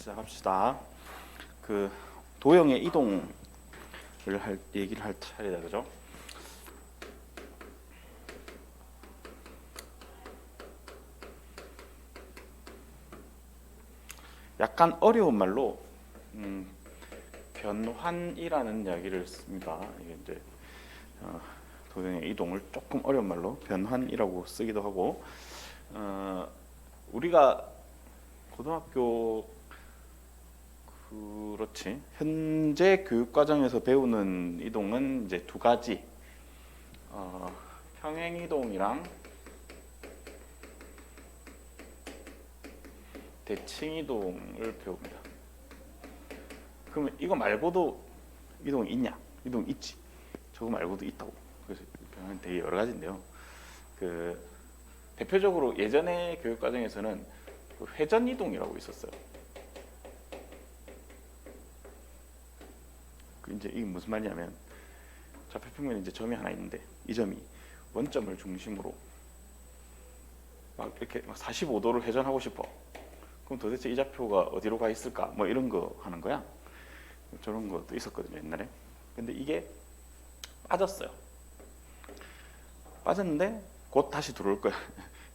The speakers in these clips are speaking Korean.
시작합시다. 그 도형의 이동을 얘기를 할 차례다, 그죠? 약간 어려운 말로 변환이라는 이야기를 씁니다. 이게 이제 도형의 이동을 조금 어려운 말로 변환이라고 쓰기도 하고, 우리가 고등학교 그렇지 현재 교육 과정에서 배우는 이동은 이제 두 가지, 평행 이동이랑 대칭 이동을 배웁니다. 그러면 이거 말고도 이동이 있냐? 이동 있지. 저거 말고도 있다고. 그래서 변화는 되게 여러 가지인데요. 그 대표적으로 예전에 교육 과정에서는 회전 이동이라고 있었어요. 이제 이게 무슨 말이냐면 좌표평면에 이제 점이 하나 있는데 이 점이 원점을 중심으로 막 이렇게 막 45도를 회전하고 싶어. 그럼 도대체 이 좌표가 어디로 가 있을까? 뭐 이런 거 하는 거야. 저런 것도 있었거든요, 옛날에. 근데 이게 빠졌어요. 빠졌는데 곧 다시 들어올 거야.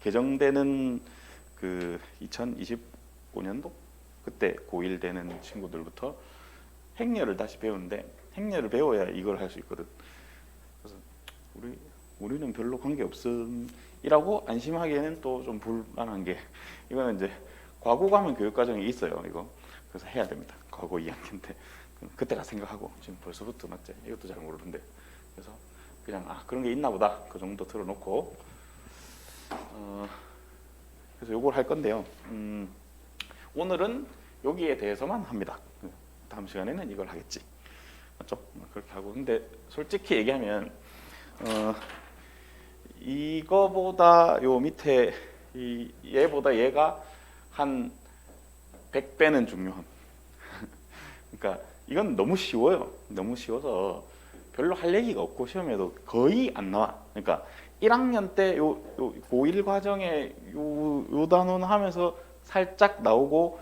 개정되는 그 2025년도 그때 고1 되는 친구들부터 행렬을 다시 배우는데 행렬을 배워야 이걸 할 수 있거든. 그래서 우리는 별로 관계 없음이라고 안심하기에는 또 좀 불안한 게, 이거는 이제 과거 가면 교육 과정이 있어요. 이거 그래서 해야 됩니다. 과거 2학년 때 그때가 생각하고 지금 벌써부터 맞지? 이것도 잘 모르는데, 그래서 그냥 그런 게 있나 보다 그 정도 틀어놓고 그래서 요걸 할 건데요. 오늘은 여기에 대해서만 합니다. 다음 시간에는 이걸 하겠지, 맞죠? 그렇게 하고. 근데 솔직히 얘기하면 이거보다 요 밑에 얘보다 얘가 한 100배는 중요함. 그러니까 이건 너무 쉬워요. 너무 쉬워서 별로 할 얘기가 없고 시험에도 거의 안 나와. 그러니까 1학년 때 요 고1 과정에 요 단원 하면서 살짝 나오고,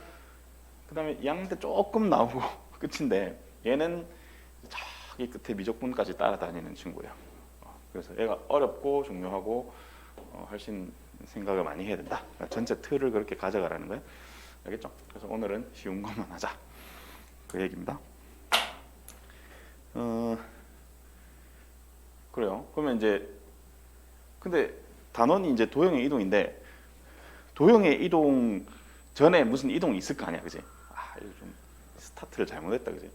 그 다음에 2학년 때 조금 나오고 끝인데, 얘는 저기 끝에 미적분까지 따라다니는 친구예요. 그래서 얘가 어렵고 중요하고 훨씬 생각을 많이 해야 된다. 그러니까 전체 틀을 그렇게 가져가라는 거예요. 알겠죠? 그래서 오늘은 쉬운 것만 하자, 그 얘기입니다. 그래요. 그러면 이제 근데 단원이 이제 도형의 이동인데, 도형의 이동 전에 무슨 이동이 있을 거 아니야, 그지? 이거 좀 스타트를 잘못했다, 그지?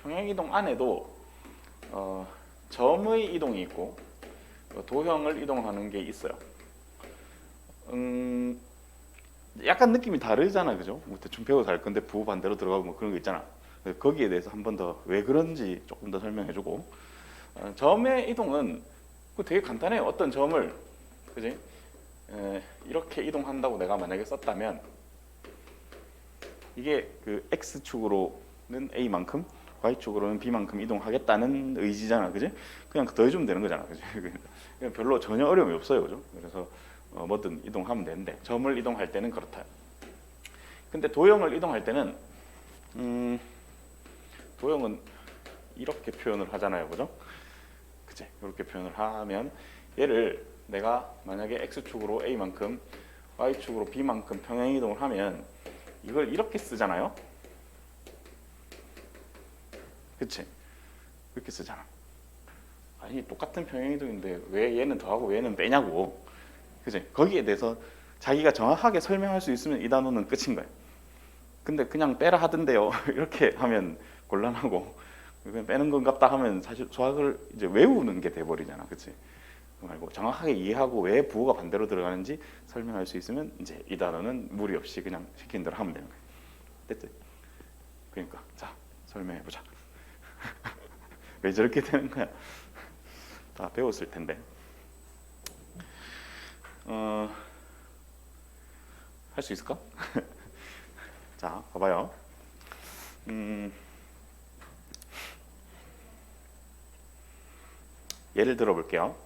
평행 이동 안에도 점의 이동이 있고 도형을 이동하는 게 있어요. 약간 느낌이 다르잖아, 그죠? 뭐 대충 배워서 알 건데 부호 반대로 들어가고 뭐 그런 거 있잖아. 거기에 대해서 한 번 더 왜 그런지 조금 더 설명해주고, 점의 이동은 되게 간단해요. 어떤 점을, 그지? 이렇게 이동한다고 내가 만약에 썼다면 이게 그 x축으로는 a만큼 y축으로는 b만큼 이동하겠다는 의지잖아, 그지? 그냥 더해주면 되는 거잖아, 그지? 그냥 별로 전혀 어려움이 없어요, 그죠? 그래서 뭐든 이동하면 되는데, 점을 이동할 때는 그렇다. 근데 도형을 이동할 때는 도형은 이렇게 표현을 하잖아요, 그죠? 그치? 이렇게 표현을 하면 얘를 내가 만약에 x축으로 a만큼 y축으로 b만큼 평행 이동을 하면 이걸 이렇게 쓰잖아요. 그치? 이렇게 쓰잖아. 아니 똑같은 평행 이동인데 왜 얘는 더하고 얘는 빼냐고. 그치? 거기에 대해서 자기가 정확하게 설명할 수 있으면 이 단어는 끝인 거예요. 근데 그냥 빼라 하던데요 이렇게 하면 곤란하고, 그냥 빼는 건갑다 하면 사실 수학을 이제 외우는 게 돼버리잖아, 그치? 말고 정확하게 이해하고 왜 부호가 반대로 들어가는지 설명할 수 있으면 이제 이 단어는 무리 없이 그냥 시킨 대로 하면 되는 거예요. 됐지? 그러니까 자, 설명해 보자. 왜 저렇게 되는 거야? 다 배웠을 텐데. 할 수 있을까? 자, 봐봐요. 예를 들어 볼게요.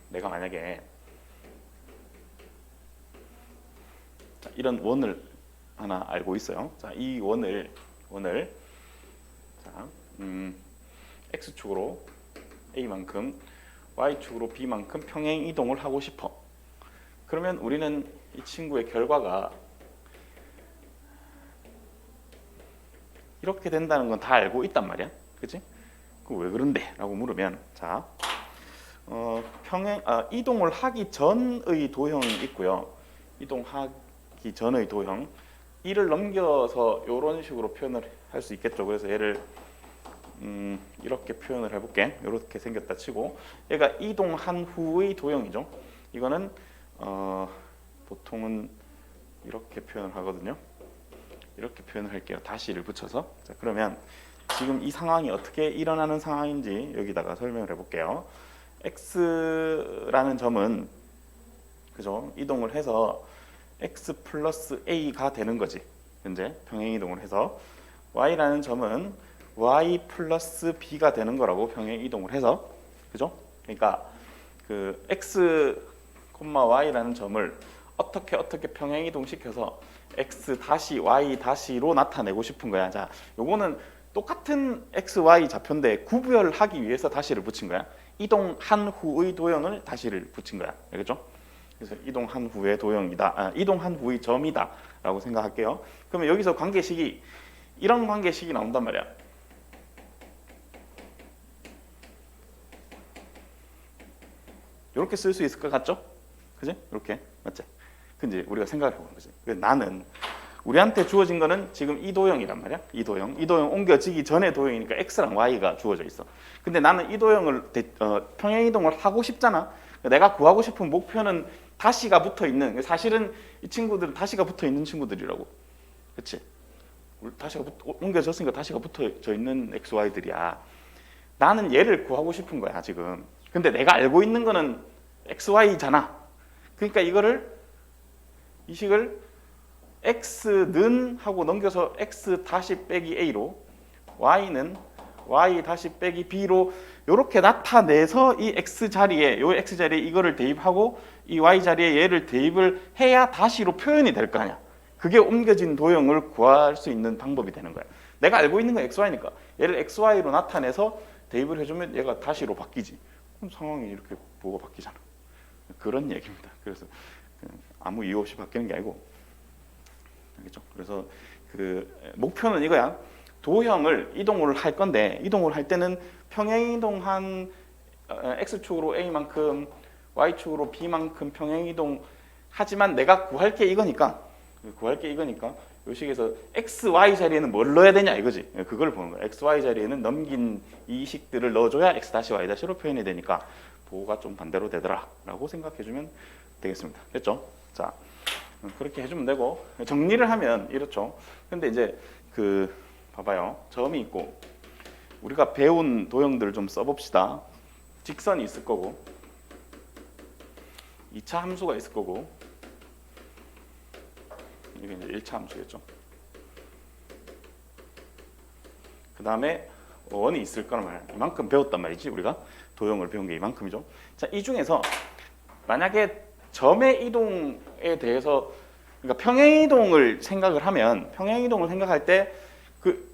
내가 만약에 이런 원을 하나 알고 있어요. 자, 이 원을 자, x축으로 a만큼 y축으로 b만큼 평행 이동을 하고 싶어. 그러면 우리는 이 친구의 결과가 이렇게 된다는 건 다 알고 있단 말이야. 그치? 그 왜 그런데? 라고 물으면 자, 이동을 하기 전의 도형이 있고요. 이동하기 전의 도형 이를 넘겨서 이런 식으로 표현을 할 수 있겠죠. 그래서 얘를 이렇게 표현을 해볼게. 이렇게 생겼다 치고 얘가 이동한 후의 도형이죠. 이거는 보통은 이렇게 표현을 하거든요. 이렇게 표현을 할게요. 다시를 붙여서. 자, 그러면 지금 이 상황이 어떻게 일어나는 상황인지 여기다가 설명을 해볼게요. x라는 점은 그죠? 이동을 해서 x 플러스 a가 되는 거지. 현재 평행 이동을 해서 y라는 점은 y 플러스 b가 되는 거라고 평행 이동을 해서 그죠? 그러니까 그 x, y라는 점을 어떻게 평행 이동시켜서 x 다시 y 다시로 나타내고 싶은 거야. 자, 요거는 똑같은 x, y 좌표인데 구별하기 위해서 다시를 붙인 거야. 이동한 후의 도형을 다시를 붙인 거야. 알겠죠? 그래서 이동한 후의 도형이다. 이동한 후의 점이다라고 생각할게요. 그러면 여기서 관계식이 이런 관계식이 나온단 말이야. 이렇게 쓸 수 있을 것 같죠? 그지? 이렇게 맞지? 근데 우리가 생각을 해보는 거지. 나는 우리한테 주어진 거는 지금 이 도형이란 말이야. 이 도형 옮겨지기 전의 도형이니까 x랑 y가 주어져 있어. 근데 나는 이 도형을 평행 이동을 하고 싶잖아. 내가 구하고 싶은 목표는 다시가 붙어 있는. 사실은 이 친구들은 다시가 붙어 있는 친구들이라고. 그렇지? 다시가 옮겨졌으니까 다시가 붙어져 있는 x, y들이야. 나는 얘를 구하고 싶은 거야 지금. 근데 내가 알고 있는 거는 x, y잖아. 그러니까 이 식을 x는 하고 넘겨서 x 다시 빼기 a로 y는 y 다시 빼기 b로 이렇게 나타내서 이 x 자리에 이거를 대입하고 이 y 자리에 얘를 대입을 해야 다시로 표현이 될 거 아니야. 그게 옮겨진 도형을 구할 수 있는 방법이 되는 거야. 내가 알고 있는 건 xy니까 얘를 xy로 나타내서 대입을 해주면 얘가 다시로 바뀌지. 그럼 상황이 이렇게 뭐가 바뀌잖아. 그런 얘기입니다. 그래서 아무 이유 없이 바뀌는 게 아니고, 알겠죠? 그래서 그 목표는 이거야. 도형을 이동을 할 건데 이동을 할 때는 평행 이동한 x축으로 a만큼 y축으로 b만큼 평행 이동 하지만 내가 구할 게 이거니까 이 식에서 x, y 자리에는 뭘 넣어야 되냐 이거지. 그걸 보는 거야. x, y 자리에는 넘긴 이 식들을 넣어줘야 x 다시 y 다시로 표현이 되니까 보호가 좀 반대로 되더라라고 생각해주면 되겠습니다. 됐죠? 자, 그렇게 해주면 되고 정리를 하면 이렇죠. 근데 이제 봐봐요. 점이 있고 우리가 배운 도형들을 좀 써봅시다. 직선이 있을 거고 2차 함수가 있을 거고 이게 이제 1차 함수겠죠. 그 다음에 원이 있을 거란 말이야. 이만큼 배웠단 말이지. 우리가 도형을 배운 게 이만큼이죠. 자, 이 중에서 만약에 점의 이동에 대해서 그러니까 평행 이동을 생각을 생각할 때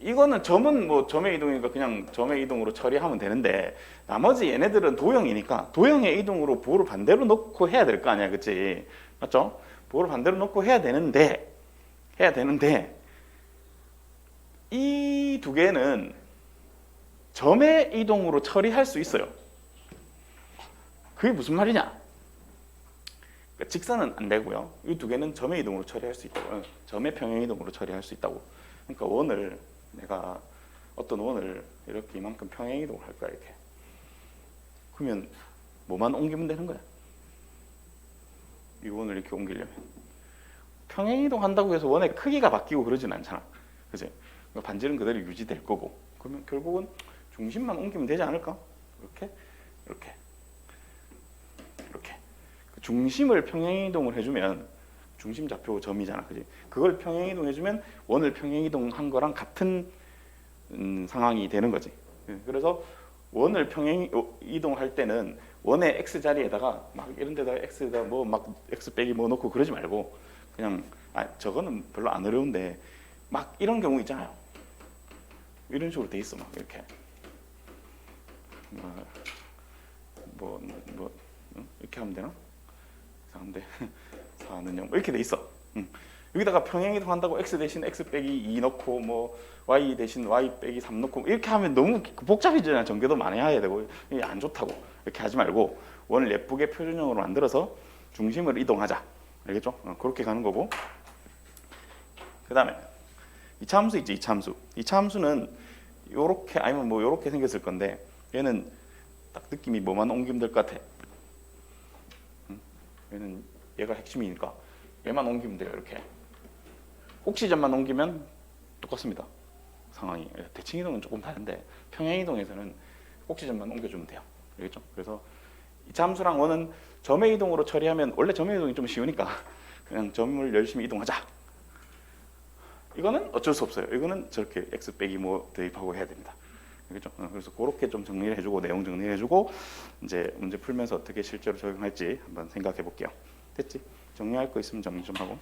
이거는 점은 뭐 점의 이동이니까 그냥 점의 이동으로 처리하면 되는데 나머지 얘네들은 도형이니까 도형의 이동으로 보호를 반대로 놓고 해야 될 거 아니야. 그치? 맞죠? 보호를 반대로 놓고 해야 되는데 이 두 개는 점의 이동으로 처리할 수 있어요. 그게 무슨 말이냐? 그러니까 직선은 안 되고요. 이 두 개는 점의 이동으로 처리할 수 있다고. 점의 평행 이동으로 처리할 수 있다고. 그러니까 내가 어떤 원을 이렇게 이만큼 평행 이동을 할 거야. 이렇게. 그러면 뭐만 옮기면 되는 거야. 이 원을 이렇게 옮기려면 평행 이동한다고 해서 원의 크기가 바뀌고 그러진 않잖아. 그지? 반지름 그대로 유지될 거고. 그러면 결국은 중심만 옮기면 되지 않을까? 이렇게. 중심을 평행 이동을 해주면 중심 좌표 점이잖아, 그지? 그걸 평행 이동해주면 원을 평행 이동한 거랑 같은 상황이 되는 거지. 그래서 원을 평행 이동할 때는 원의 x 자리에다가 막 이런 데다가 x에다 뭐 막 x 빼기 뭐 넣고 그러지 말고 그냥 저거는 별로 안 어려운데 막 이런 경우 있잖아요. 이런 식으로 돼 있어 막 이렇게 뭐 이렇게 하면 되나? 이상한데 4는 0 이렇게 돼 있어. 여기다가 평행이동 한다고 x 대신 x 빼기 2 넣고 뭐 y 대신 y 빼기 3 넣고 이렇게 하면 너무 복잡해지잖아. 전개도 많이 해야 되고 이게 안 좋다고. 이렇게 하지 말고 원을 예쁘게 표준형으로 만들어서 중심을 이동하자. 알겠죠? 그렇게 가는 거고. 그 다음에 이차함수 있지. 이차함수. 이차함수는 요렇게 아니면 뭐 요렇게 생겼을 건데 얘는 딱 느낌이 뭐만 옮기면 될 것 같아. 얘는 얘가 핵심이니까 얘만 옮기면 돼요. 이렇게 꼭지점만 옮기면 똑같습니다. 상황이. 대칭이동은 조금 다른데 평행이동에서는 꼭지점만 옮겨주면 돼요. 알겠죠? 그래서 이차함수랑 원은 점의 이동으로 처리하면 원래 점의 이동이 좀 쉬우니까 그냥 점을 열심히 이동하자. 이거는 어쩔 수 없어요. 이거는 저렇게 x 빼기 뭐 대입하고 해야 됩니다. 알겠죠? 그래서 그렇게 좀 정리를 해주고 내용 정리를 해주고 이제 문제 풀면서 어떻게 실제로 적용할지 한번 생각해 볼게요. 됐지? 정리할 거 있으면 정리 좀 하고.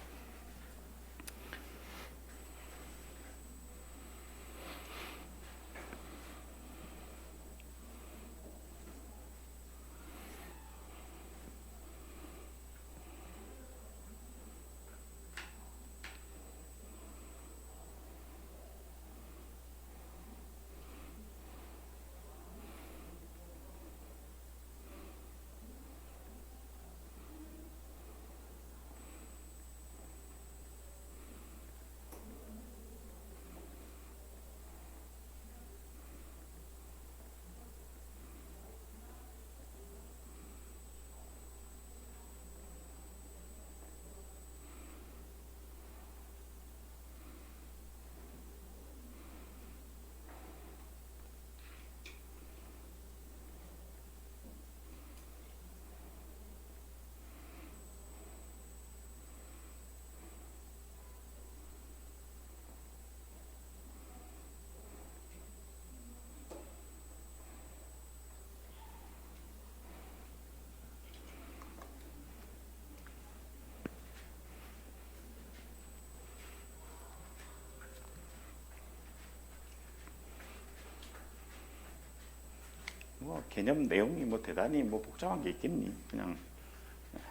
뭐 개념 내용이 뭐 대단히 뭐 복잡한 게 있겠니? 그냥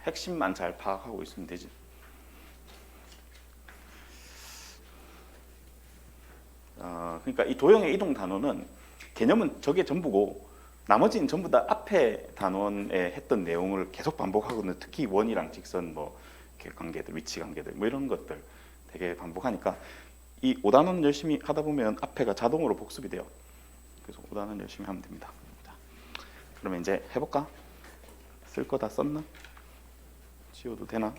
핵심만 잘 파악하고 있으면 되지. 그러니까 이 도형의 이동 단원은 개념은 저게 전부고 나머지는 전부 다 앞에 단원에 했던 내용을 계속 반복하거든요. 특히 원이랑 직선 뭐 이렇게 관계들, 위치 관계들 뭐 이런 것들 되게 반복하니까 이 5단원 열심히 하다 보면 앞에가 자동으로 복습이 돼요. 그래서 5단원 열심히 하면 됩니다. 자, 그러면 이제 해볼까? 쓸 거 다 썼나? 지워도 되나?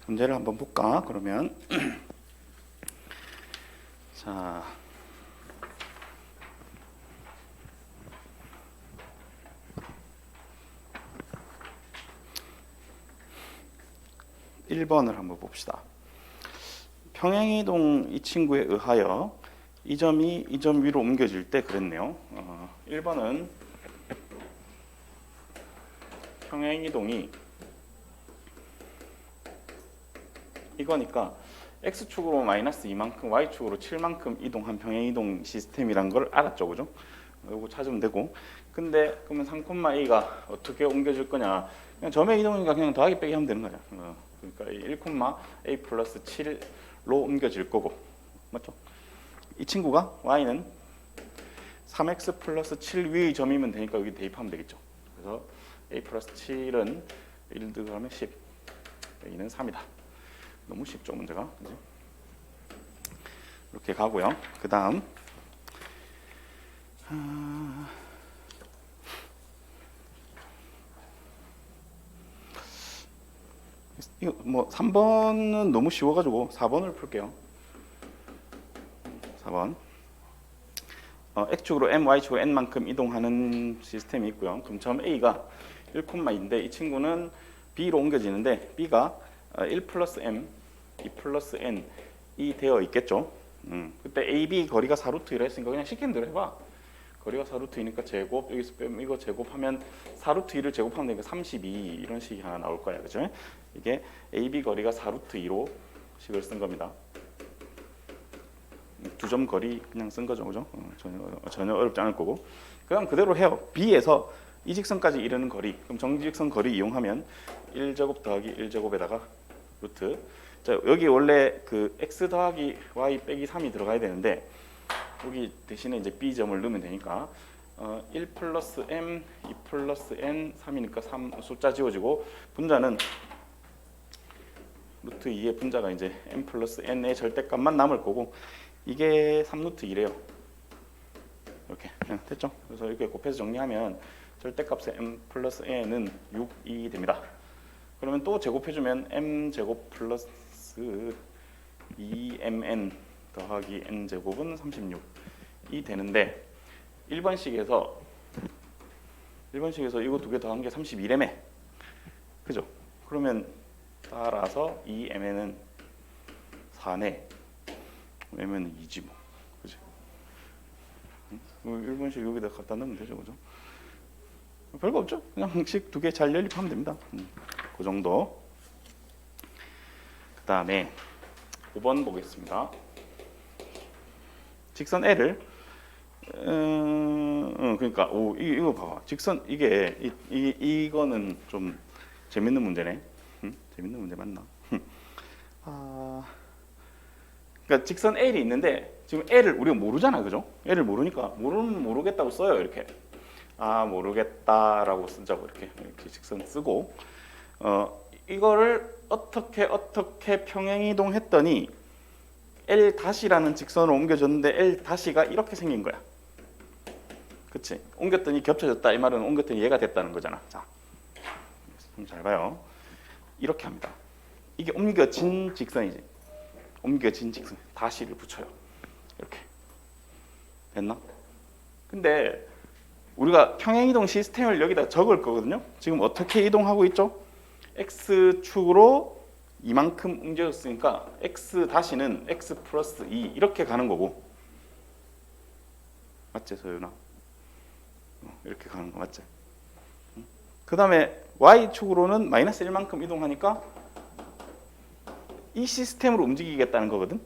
문제를 한번 볼까? 그러면 자, 1번을 한번 봅시다. 평행이동 이 친구에 의하여 이 점이 이 점 위로 옮겨질 때 그랬네요. 1번은 평행이동이 이거니까 x축으로 마이너스 2만큼 y축으로 7만큼 이동한 평행이동 시스템이란 걸 알았죠, 그죠? 이거 찾으면 되고. 근데 그러면 3,a가 어떻게 옮겨질 거냐? 그냥 점의 이동이니까 그냥 더하기 빼기 하면 되는 거죠. 그러니까 1,a 플러스 7로 옮겨질 거고, 맞죠? 이 친구가 y는 3x 플러스 7 위의 점이면 되니까 여기 대입하면 되겠죠. 그래서 a 플러스 7은 1 더하면 10, a는 3이다. 너무 쉽죠 문제가. 그치? 이렇게 가고요. 그 다음 이거 뭐 3번은 너무 쉬워가지고 4번을 풀게요. 4번 X축으로 M, Y축으로 N만큼 이동하는 시스템이 있고요. 그럼 점 A가 1,2인데 이 친구는 B로 옮겨지는데 B가 1 플러스 M, 2 플러스 N이 되어 있겠죠. 그때 AB 거리가 4루트 1을 했으니까 그냥 시키는 대로 해봐. 거리가 4루트 2니까 제곱, 여기서 빼면 이거 제곱하면 4루트 2를 제곱하면 되니까 32 이런 식이 하나 나올 거야. 그죠? 이게 AB 거리가 4루트 2로 식을 쓴 겁니다. 두 점 거리 그냥 쓴 거죠. 그죠? 전혀 어렵지 않을 거고. 그다음 그대로 해요. B에서 이 직선까지 이르는 거리. 그럼 정지직선 거리 이용하면 1제곱 더하기 1제곱에다가 루트. 자, 여기 원래 그 x 더하기 y 빼기 3이 들어가야 되는데 여기 대신에 이제 B점을 넣으면 되니까 1 플러스 m, 2 플러스 n, 3이니까 3 숫자 지워지고 분자는 루트 2의 분자가 이제 m 플러스 n의 절대값만 남을 거고 이게 3루트 2래요. 이렇게 됐죠? 그래서 이렇게 곱해서 정리하면 절대값의 m 플러스 n은 6이 됩니다. 그러면 또 제곱해주면 m 제곱 플러스 2mn 더하기 n 제곱은 36이 되는데 1번식에서 이거 두 개 더한 게 31m에 그죠? 그러면 따라서 2mn은 4네 mn은 2지 뭐 그지? 1번식 여기다 갖다 넣으면 되죠 그죠? 별거 없죠? 그냥 식 두 개 잘 연립하면 됩니다. 그 정도. 그 다음에 5번 보겠습니다. 직선 L을 그러니까 이거 봐봐. 직선 이거는 좀 재밌는 문제네. 재밌는 문제 맞나? 그러니까 직선 L이 있는데 지금 L을 우리가 모르잖아, 그죠? L을 모르니까 모르겠다고 써요 이렇게. 모르겠다라고 쓰자고 이렇게 직선 쓰고 이거를 어떻게 평행이동했더니 L 다시라는 직선으로 옮겨졌는데 L 다시가 이렇게 생긴 거야. 그치? 옮겼더니 겹쳐졌다 이 말은 옮겼더니 얘가 됐다는 거잖아. 자, 좀 잘 봐요. 이렇게 합니다. 이게 옮겨진 직선이지. 옮겨진 직선 다시를 붙여요. 이렇게 됐나? 근데 우리가 평행이동 시스템을 여기다 적을 거거든요. 지금 어떻게 이동하고 있죠? X축으로 이만큼 옮겨졌으니까 X 다시는 X 플러스 2 이렇게 가는 거고 맞지 서윤아? 이렇게 가는 거 맞지? 그 다음에 Y축으로는 마이너스 1만큼 이동하니까 이 시스템으로 움직이겠다는 거거든.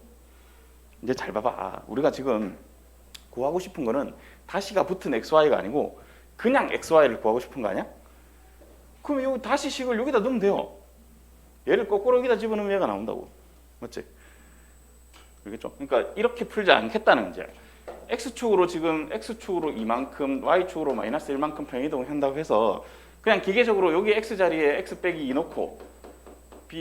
이제 잘 봐봐. 우리가 지금 구하고 싶은 거는 다시가 붙은 XY가 아니고 그냥 XY를 구하고 싶은 거 아니야? 그럼 이 다시식을 여기다 넣으면 돼요. 얘를 거꾸로 여기다 집어넣으면 얘가 나온다고. 맞지? 알겠죠? 그러니까 이렇게 풀지 않겠다는 거지. X축으로 지금 X축으로 이만큼 Y축으로 마이너스 1만큼 평행이동을 한다고 해서 그냥 기계적으로 여기 X 자리에 X 빼기 2 넣고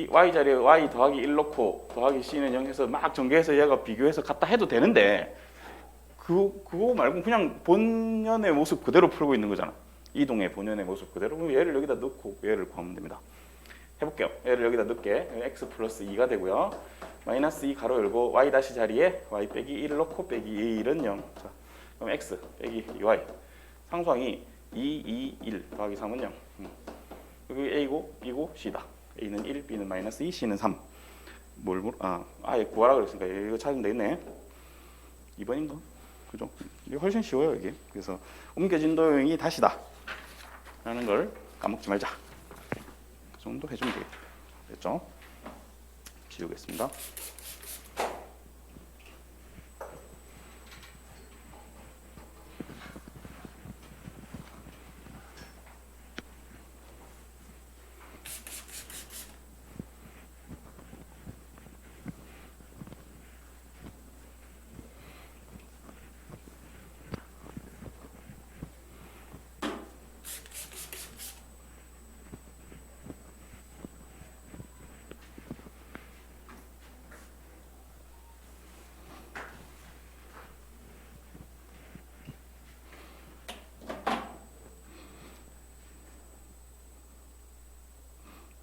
Y 자리에 Y 더하기 1 넣고 더하기 C는 0 해서 막 전개해서 얘가 비교해서 갖다 해도 되는데 그거 말고 그냥 본연의 모습 그대로 풀고 있는 거잖아. 이동의 본연의 모습 그대로. 그럼 얘를 여기다 넣고 얘를 구하면 됩니다. 해볼게요. 얘를 여기다 넣게 x 플러스 2가 되고요. 마이너스 2 가로 열고 y 다시 자리에 y 빼기 1을 넣고 빼기 1은 0. 자, 그럼 x 빼기 2y 상수항이 2, 2, 1 더하기 3은 0. 여기 a고 b고 c다. a는 1, b는 마이너스 2, c는 3. 아예 구하라 그랬으니까 이거 찾으면 되겠네. 2번인가? 그죠? 이게 훨씬 쉬워요 이게. 그래서 옮겨진 도형이 다시다 라는 걸 까먹지 말자. 그 정도 해주면 되겠다. 됐죠? 지우겠습니다.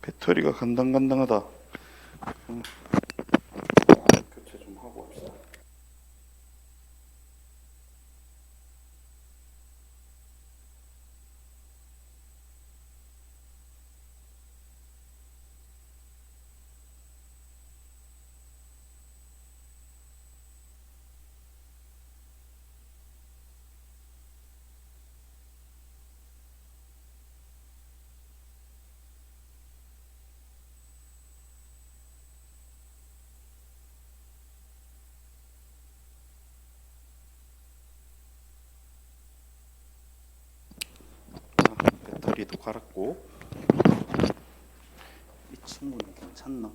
배터리가 간당간당하다. 교체 좀 하고 합시다. 배터리도 갈았고. 이 친구는 괜찮나?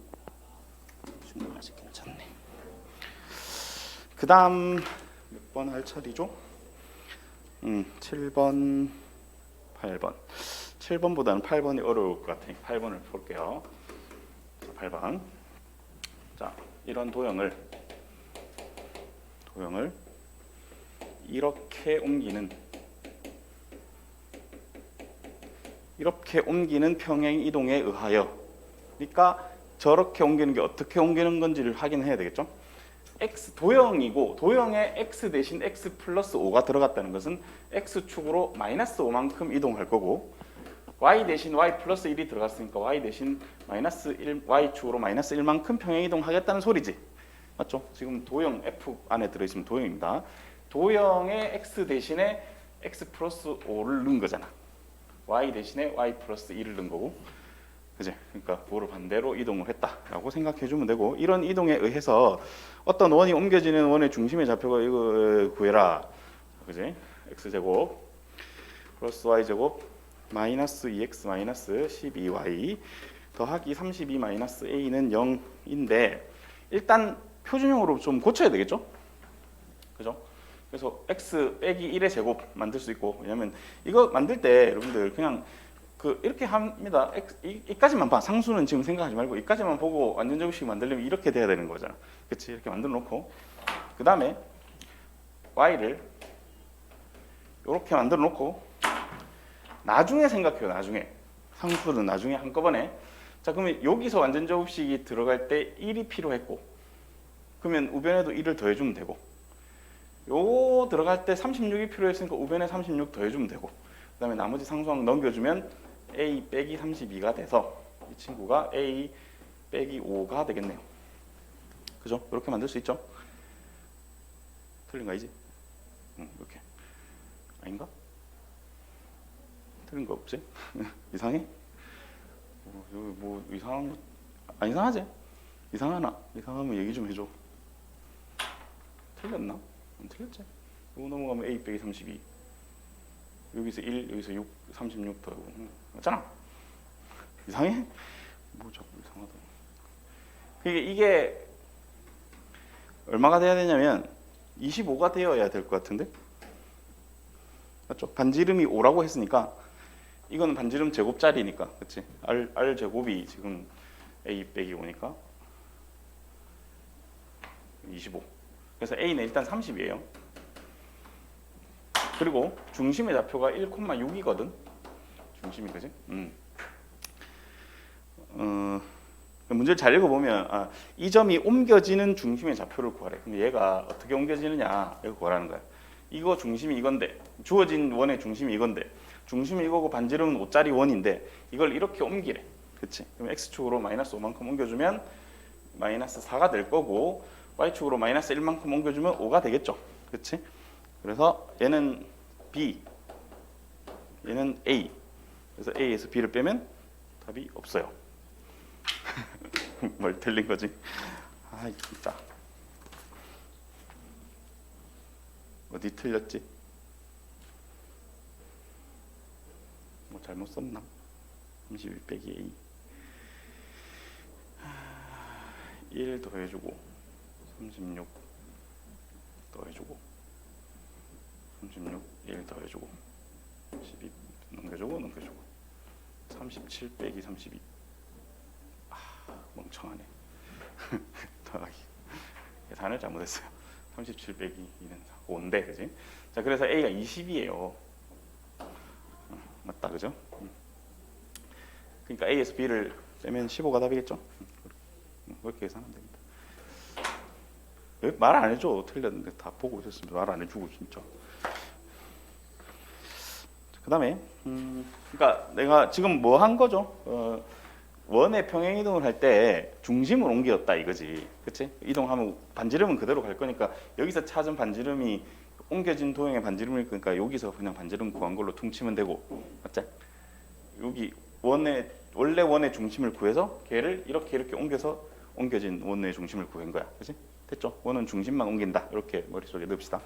이 친구는 아직 괜찮네. 그 다음 몇 번 할 차례죠? 7번, 8번. 7번보다는 8번이 어려울 것 같으니 8번을 볼게요. 자, 8번. 자, 이런 도형을 이렇게 옮기는 평행 이동에 의하여, 그러니까 저렇게 옮기는 게 어떻게 옮기는 건지를 확인해야 되겠죠. x 도형이고, 도형에 x 대신 x 플러스 5가 들어갔다는 것은 x축으로 마이너스 5만큼 이동할 거고, y 대신 y 플러스 1이 들어갔으니까 y 대신 마이너스 1, y축으로 마이너스 1만큼 평행 이동하겠다는 소리지. 맞죠? 지금 도형 f 안에 들어있으면 도형입니다. 도형에 x 대신에 x 플러스 5를 넣은 거잖아. y 대신에 y 플러스 1을 넣은 거고, 그지? 그러니까 그거를 반대로 이동을 했다라고 생각해 주면 되고, 이런 이동에 의해서 어떤 원이 옮겨지는 원의 중심의 좌표가 이거 구해라, 그지? x제곱 플러스 y제곱 마이너스 2x 마이너스 12y 더하기 32 마이너스 a는 0인데, 일단 표준형으로 좀 고쳐야 되겠죠? 그죠? 그래서 x 빼기 1의 제곱 만들 수 있고, 왜냐면 이거 만들 때 여러분들 그냥 이렇게 합니다. 이까지만 봐. 상수는 지금 생각하지 말고 이까지만 보고 완전 제곱식 만들려면 이렇게 돼야 되는 거잖아. 그치? 이렇게 만들어 놓고, 그 다음에 y를 이렇게 만들어 놓고, 나중에 생각해요. 나중에 상수는 나중에 한꺼번에. 자, 그러면 여기서 완전 제곱식이 들어갈 때 1이 필요했고, 그러면 우변에도 1을 더해주면 되고, 요 들어갈 때 36이 필요했으니까 우변에 36 더해주면 되고, 그 다음에 나머지 상수항 넘겨주면 a 빼기 32가 돼서 이 친구가 a 빼기 5가 되겠네요. 그죠? 이렇게 만들 수 있죠? 틀린 거 아니지? 이렇게. 아닌가? 틀린 거 없지? 이상해? 여기 뭐 이상한 거, 안 이상하지? 이상하나? 이상하면 얘기 좀 해줘. 틀렸나? 안 틀렸지? 이거 넘어가면 a 빼기 32, 여기서 1, 여기서 6, 36 더하고 맞잖아? 이상해? 뭐 자꾸 이상하다. 이게 얼마가 돼야 되냐면 25가 되어야 될 것 같은데? 맞죠? 반지름이 5라고 했으니까 이거는 반지름 제곱짜리니까, 그치? R 제곱이 지금 A 빼기 5니까 25. 그래서 A는 일단 30이에요. 그리고 중심의 좌표가 1,6이거든. 중심이, 그지? 문제를 잘 읽어보면, 이 점이 옮겨지는 중심의 좌표를 구하래. 그럼 얘가 어떻게 옮겨지느냐, 이거 구하라는 거야. 이거 중심이 이건데, 주어진 원의 중심이 이건데, 중심이 이거고 반지름은 5짜리 원인데, 이걸 이렇게 옮기래. 그치? 그럼 x축으로 마이너스 5만큼 옮겨주면 마이너스 4가 될 거고, y축으로 마이너스 1만큼 옮겨주면 5가 되겠죠. 그치? 그래서 얘는 b, 얘는 a. 그래서 a에서 b를 빼면 답이 없어요. 뭘 틀린 거지? 아, 진짜. 어디 틀렸지? 뭐 잘못 썼나? 31 빼기 a 1 더해주고 36 더해주고 36 1 더해주고 12 넘겨주고 37 빼기 32. 멍청하네. 더하기 계산을 잘못했어요. 37 빼기 2는 5인데, 그지? 자, 그래서 A가 20이에요. 맞다, 그죠? 그러니까 A에서 B를 빼면 15가 답이겠죠? 그렇게 계산하면 됩니다. 왜 말 안 해줘? 틀렸는데 다 보고 있었습니다. 말 안 해주고 진짜. 그 다음에 그러니까 내가 지금 뭐 한 거죠? 원의 평행 이동을 할 때 중심을 옮겼다 이거지, 그치? 이동하면 반지름은 그대로 갈 거니까 여기서 찾은 반지름이 옮겨진 도형의 반지름일 거니까 여기서 그냥 반지름 구한 걸로 퉁치면 되고, 맞지? 여기 원의 원래 원의 중심을 구해서 걔를 이렇게 옮겨서 옮겨진 원의 중심을 구한 거야, 그치? 됐죠? 원은 중심만 옮긴다, 이렇게 머릿속에 넣읍시다.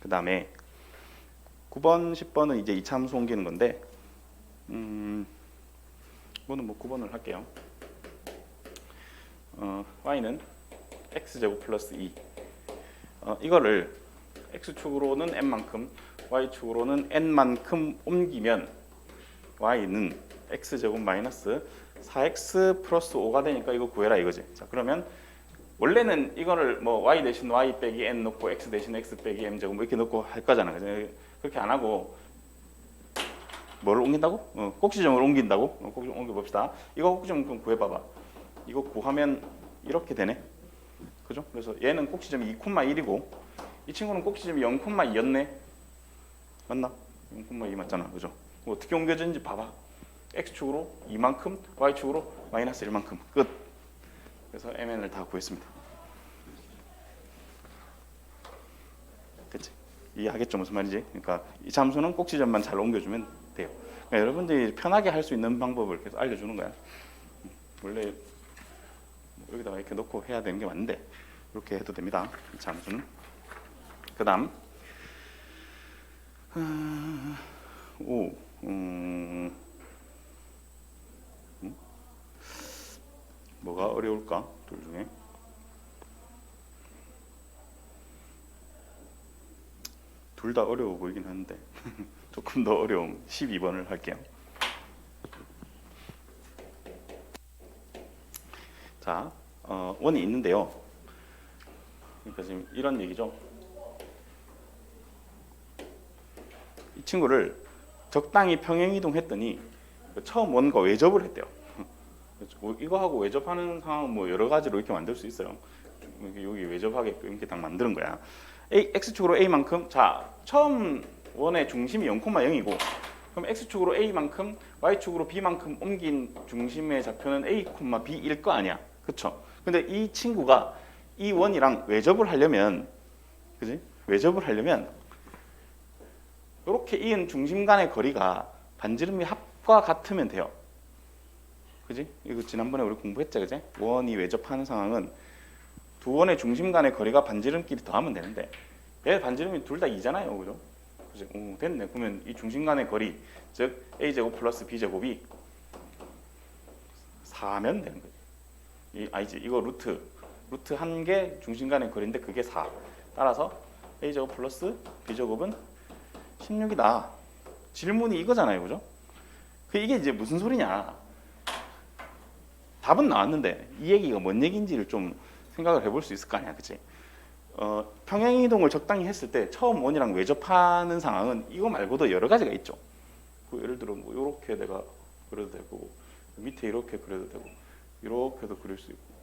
그 다음에 9번, 10번은 이제 이차함수 옮기는 건데, 이거는 뭐 9번을 할게요. y는 x제곱 플러스 2. 이거를 x축으로는 n만큼, y축으로는 n만큼 옮기면 y는 x제곱 마이너스 4x 플러스 5가 되니까 이거 구해라 이거지. 자, 그러면 원래는 이거를 뭐 y 대신 y 빼기 n 넣고 x 대신 x 빼기 m제곱 뭐 이렇게 넣고 할 거잖아. 그죠? 그렇게 안 하고 뭐를 옮긴다고? 꼭지점을 옮긴다고? 꼭지점 옮겨봅시다. 이거 꼭지점 그럼 구해봐봐. 이거 구하면 이렇게 되네. 그죠? 그래서 얘는 꼭지점이 2,1이고 이 친구는 꼭지점이 0,2였네. 맞나? 0,2 맞잖아. 그죠? 어떻게 옮겨지는지 봐봐. x축으로 2만큼, y축으로 마이너스 1만큼. 끝. 그래서 mn을 다 구했습니다. 그치? 이해하겠죠? 무슨 말인지? 그러니까 이 함수는 꼭지점만 잘 옮겨주면 돼요. 그러니까 여러분들이 편하게 할 수 있는 방법을 계속 알려주는 거야. 원래 여기다가 이렇게 넣고 해야 되는 게 맞는데 이렇게 해도 됩니다. 이 함수는. 그 다음 뭐가 어려울까? 둘 중에 둘 다 어려워 보이긴 하는데 조금 더 어려움 12번을 할게요. 자, 원이 있는데요. 그러니까 지금 이런 얘기죠. 이 친구를 적당히 평행 이동했더니 처음 원과 외접을 했대요. 이거하고 외접하는 상황은 뭐 여러 가지로 이렇게 만들 수 있어요. 여기 외접하게끔 이렇게 딱 만드는 거야. x축으로 a만큼, 자, 처음 원의 중심이 0,0이고 그럼 x축으로 a만큼, y축으로 b만큼 옮긴 중심의 좌표는 a, b일 거 아니야. 그쵸? 근데 이 친구가 이 원이랑 외접을 하려면, 그지? 외접을 하려면 이렇게 이은 중심 간의 거리가 반지름이 합과 같으면 돼요. 그지? 이거 지난번에 우리 공부했죠, 그지? 원이 외접하는 상황은 두 원의 중심 간의 거리가 반지름끼리 더하면 되는데 얘 반지름이 둘 다 2잖아요, 그죠? 그지? 오, 됐네. 그러면 이 중심 간의 거리, 즉 a제곱 플러스 b제곱이 4면 되는 거지. 아니지, 이거 루트 한 개 중심 간의 거리인데 그게 4. 따라서 a제곱 플러스 b제곱은 16이다. 질문이 이거잖아요, 그죠? 이게 이제 무슨 소리냐? 답은 나왔는데 이 얘기가 뭔 얘기인지를 좀 생각을 해볼 수 있을 거 아니야, 그치? 평행 이동을 적당히 했을 때 처음 원이랑 외접하는 상황은 이거 말고도 여러 가지가 있죠. 예를 들어 뭐 이렇게 내가 그려도 되고 밑에 이렇게 그려도 되고 이렇게도 그릴 수 있고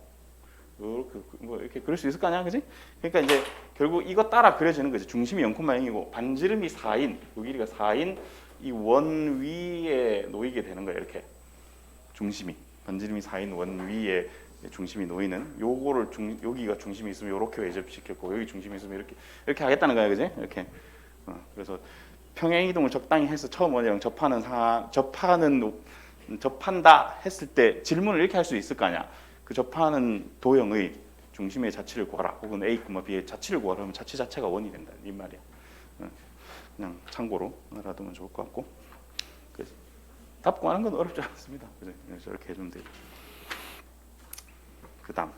이렇게 뭐 이렇게 그릴 수 있을 거 아니야, 그치? 그러니까 이제 결국 이거 따라 그려지는 거지. 중심이 0,0이고 반지름이 4인, 요 길이가 4인 이 원 위에 놓이게 되는 거야. 이렇게 중심이 반지름이 4인 원 위에 중심이 놓이는 요거를 여기가 중심이 있으면 이렇게 외접시켰고 여기 중심이 있으면 이렇게 하겠다는 거야, 그지? 이렇게. 그래서 평행 이동을 적당히 해서 처음 원이랑 접한다 했을 때 질문을 이렇게 할 수 있을 거 아니야. 그 접하는 도형의 중심의 자치를 구하라, 혹은 a, b의 자치를 구하라 하면 자치 자체가 원이 된다, 이 말이야. 그냥 참고로 알아두면 좋을 것 같고. 답 구하는 건 어렵지 않습니다. 그래, 저렇게 해주면 돼요. 그 다음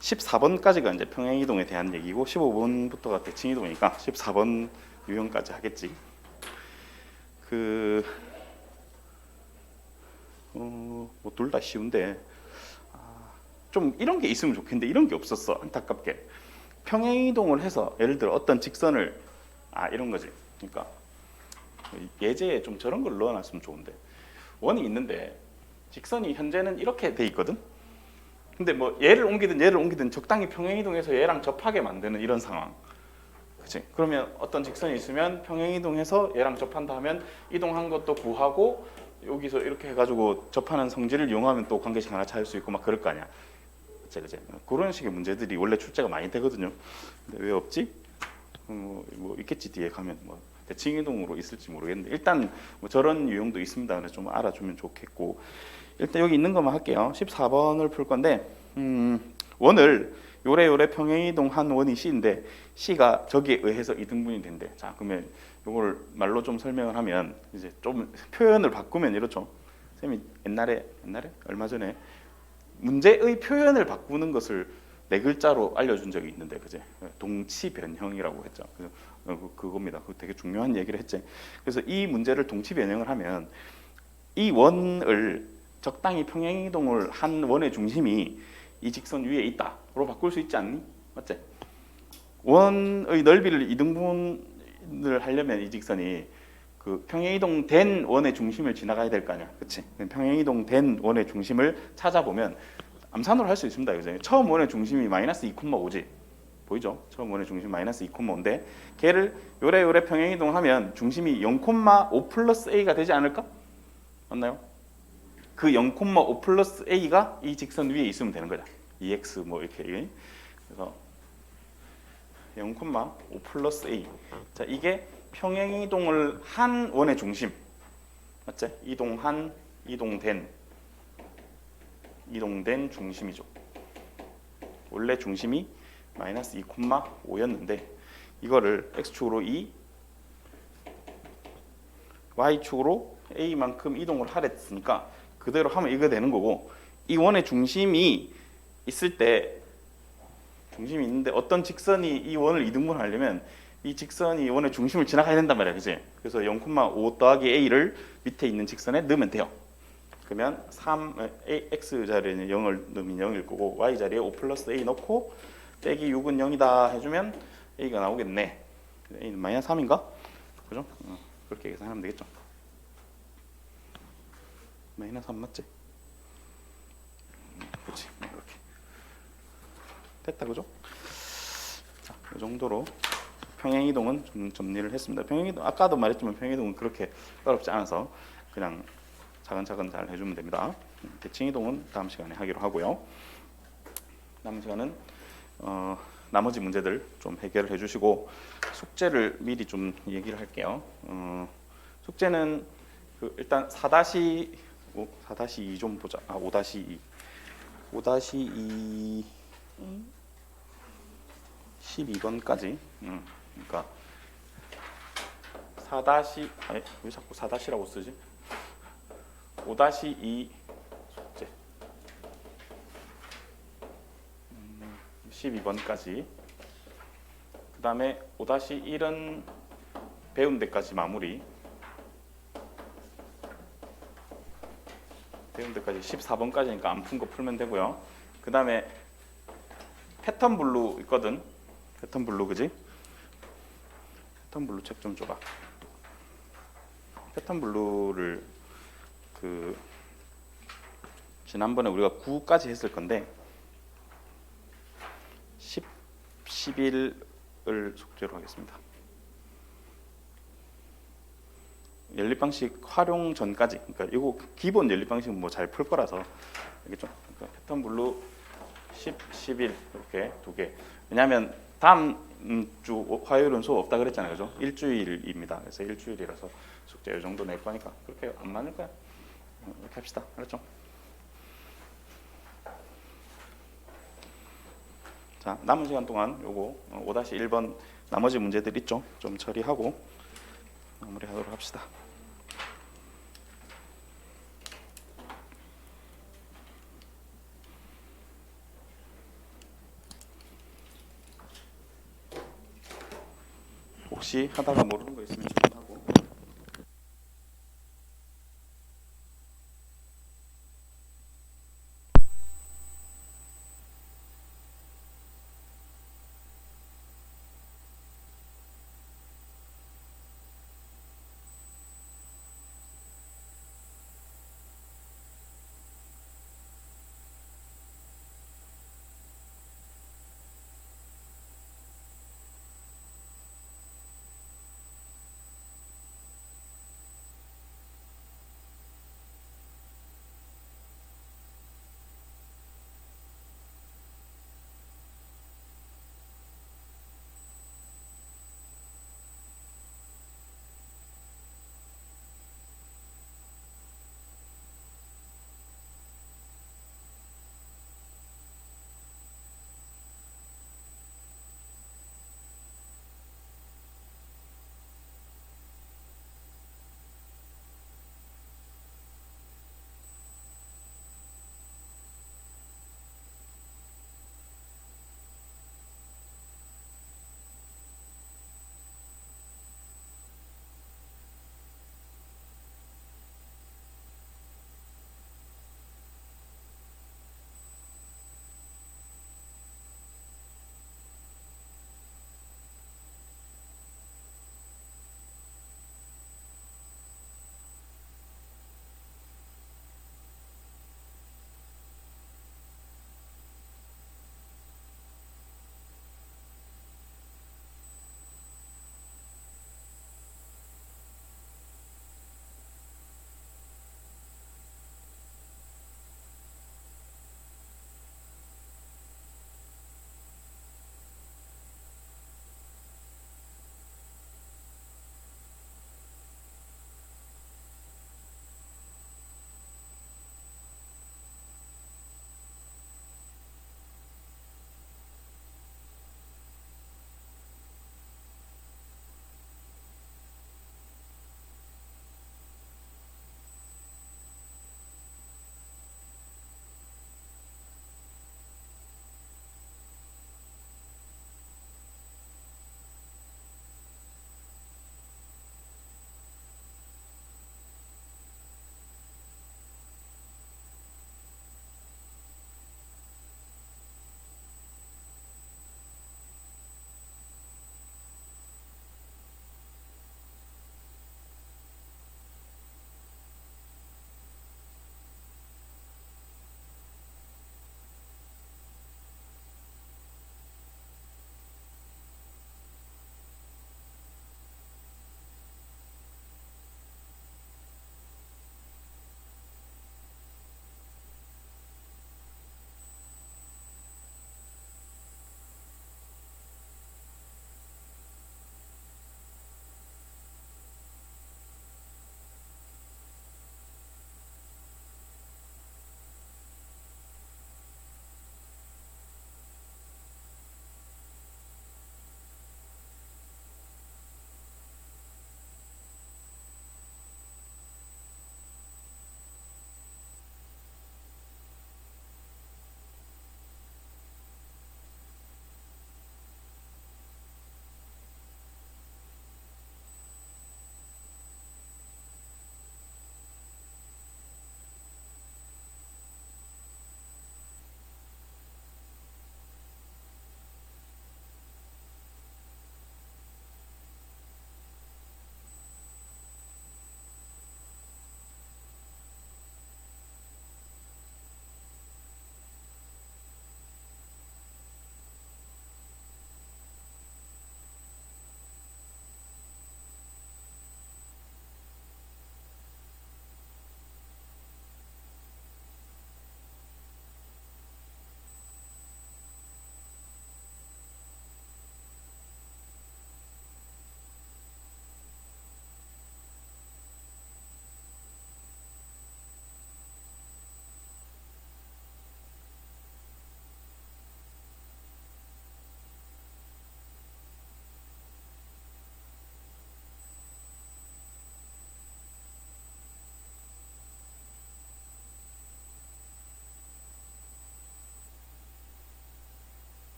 14번까지가 이제 평행 이동에 대한 얘기고 15번부터가 대칭 이동이니까 14번 유형까지 하겠지. 뭐 둘 다 쉬운데 좀 이런 게 있으면 좋겠는데 이런 게 없었어, 안타깝게. 평행 이동을 해서 예를 들어 어떤 직선을 이런 거지. 그러니까 예제에 좀 저런 걸 넣어놨으면 좋은데 원이 있는데 직선이 현재는 이렇게 돼 있거든. 근데 뭐 얘를 옮기든 적당히 평행이동해서 얘랑 접하게 만드는 이런 상황. 그치? 그러면 어떤 직선이 있으면 평행이동해서 얘랑 접한다 하면 이동한 것도 구하고 여기서 이렇게 해가지고 접하는 성질을 이용하면 또 관계식 하나 찾을 수 있고 막 그럴 거 아니야. 그치? 그런 식의 문제들이 원래 출제가 많이 되거든요. 근데 왜 없지? 뭐 있겠지. 뒤에 가면 뭐 대칭 이동으로 있을지 모르겠는데 일단 뭐 저런 유형도 있습니다. 그래서 좀 알아주면 좋겠고 일단 여기 있는 것만 할게요. 14번을 풀 건데 원을 요래 평행이동한 원이 C인데 C가 저기에 의해서 이등분이 된대. 자 그러면 요걸 말로 좀 설명을 하면 이제 좀 표현을 바꾸면 이렇죠. 쌤이 옛날에 얼마 전에 문제의 표현을 바꾸는 것을 네 글자로 알려준 적이 있는데 그제 동치 변형이라고 했죠. 그겁니다. 그 되게 중요한 얘기를 했지. 그래서 이 문제를 동치 변형을 하면 이 원을 적당히 평행이동을 한 원의 중심이 이 직선 위에 있다로 바꿀 수 있지 않니? 맞지? 원의 넓이를 이등분을 하려면 이 직선이 그 평행이동된 원의 중심을 지나가야 될 거 아니야, 그렇지? 평행이동된 원의 중심을 찾아보면 암산으로 할 수 있습니다. 그죠? 처음 원의 중심이 마이너스 2,5지 보이죠? 처음 원의 중심 마이너스 2,5인데 걔를 요래 평행이동하면 중심이 0,5 플러스 a가 되지 않을까? 맞나요? 그 0,5 플러스 a가 이 직선 위에 있으면 되는 거죠. 2x 뭐 이렇게. 그래서 0,5 플러스 a. 자 이게 평행이동을 한 원의 중심. 맞지? 이동된 중심이죠. 원래 중심이 마이너스 2,5였는데 이거를 x축으로 2, y축으로 a만큼 이동을 하랬으니까 그대로 하면 이거 되는 거고 이 원의 중심이 있을 때 중심이 있는데 어떤 직선이 이 원을 이등분하려면 이 직선이 원의 중심을 지나가야 된단 말이야, 그지? 그래서 0,5 더하기 a를 밑에 있는 직선에 넣으면 돼요. 그러면 x 자리에는 0을 넣으면 0일 거고 y 자리에 5 플러스 a 넣고 빼기 6은 0이다 해주면 a가 나오겠네. a는 마이너스 3인가? 그죠? 그렇게 계산하면 되겠죠. 마이너스 3 맞지? 그렇지. 이렇게 됐다, 그죠? 자, 이 정도로 평행이동은 좀 정리를 했습니다. 평행이동 아까도 말했지만 평행이동은 그렇게 어렵지 않아서 그냥 차근차근 잘 해주면 됩니다. 대칭이동은 다음 시간에 하기로 하고요. 남은 시간은 나머지 문제들 좀 해결을 해주시고 숙제를 미리 좀 얘기를 할게요. 숙제는 일단 4-2 좀 보자. 5-2 12번까지. 그러니까 4-왜 자꾸 4-라고 쓰지? 5-2 숙제 12번까지. 그 다음에 5-1은 배운 데까지 마무리. 배운 데까지 14번까지니까 안 푼 거 풀면 되고요. 그 다음에 패턴 블루 있거든. 패턴 블루, 그지? 패턴 블루 책 좀 줘봐. 패턴 블루를 지난번에 우리가 9까지 했을 건데 10, 11을 숙제로 하겠습니다. 연립방식 활용 전까지. 그러니까 이거 기본 연립방식은 뭐 잘 풀 거라서 알겠죠? 그러니까 패턴 블루 10, 11 이렇게 두 개. 왜냐하면 다음 주 화요일은 수업 없다 그랬잖아요, 그죠? 일주일입니다. 그래서 일주일이라서 숙제 이 정도 낼 거니까 그렇게 안 많을 거야. 이렇게 합시다. 알았죠? 자, 남은 시간 동안 요거 5-1번 나머지 문제들 있죠? 좀 처리하고 마무리하도록 합시다. 혹시 하다가 모르는 거 있으면